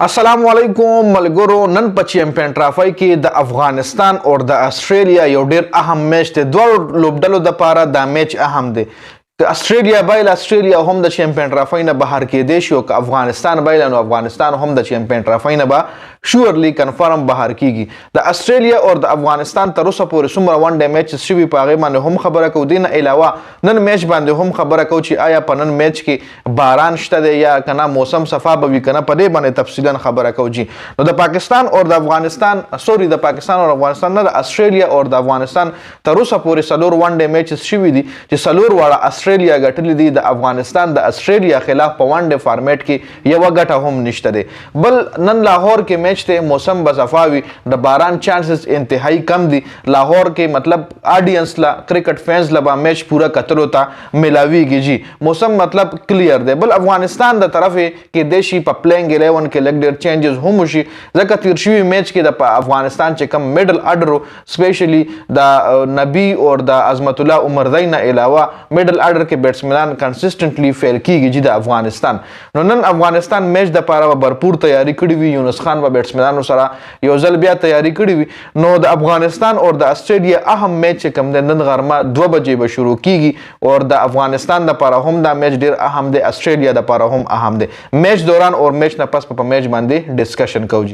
असलामुअलैकुम मलगुरो नन په چیمپئن ټرافي کې د افغانستان او د استرالیا یو ډیر اهم میچ دی. دوه لوبډلو د پاره دا میچ اهم دی. که استرالیا بایل استرالیا هم د چیمپئن ټرافي نه بهر کېدی شي او که افغانستان بایل نو افغانستان هم د چیمپئن ټرافي نه به شورلی کنفرم بهر کیږي. د استرالیا او د افغانستان تر اوسه پورې څومره ون ډے میچ شوي په هغې باندې هم خبره کوو. دې نه علاوه نن میچ باندې هم خبره کوو چې آیا په نن میچ کې باران شته دی یا که نه موسم صفا به وي که نه، په دې باندې تفصیلا خبره کوو. جی نو د پاکستان او د افغانستان د پاکستان او افغانستان نه، د استرالیا او د افغانستان تر اوسه پورې څلور ون ډے میچز شوي دي چې څلور واړه استرالیا ګټلي دي. د افغانستان د استرالیا خلاف په ون ډے فارمیټ کې یوه ګټه هم نشته دی. بل نن لاهور کې میچ دی، موسم به صفا وي، د باران چانسز انتهایی کم دي. لاهور کې مطلب آډینس لا کرکټ فینز لا به میچ پوره کتلو ته ملاویږي. جی موسم مطلب کلیر دی. بل افغانستان د طرفې کې دی شي په پلینګ 11 کې لږ ډېر چینجز هم وشي، ځکه تیر شوي میچ کې د افغانستان چې کم میډل اډر سپیشلی د نبی او د عظمت الله عمرزی نه علاوه میډل اډر کې بیټسمنان کنسسټنټلی فیل کیږي. جی د افغانستان نو نن افغانستان میچ د پاره برپور تیاری کړې وي. یونس خان به بیټسمنانو سره یو ځل بیا تیاری کړې وي. نو د افغانستان او د استرالیا اهم میچ چې کوم دی نن غرمه 2 بجې به شروع کیږي او د افغانستان لپاره هم دا میچ ډیر اهم دی، استرالیا لپاره هم اهم دی. میچ دوران او میچ نه پس په میچ باندې ډسکشن کوو.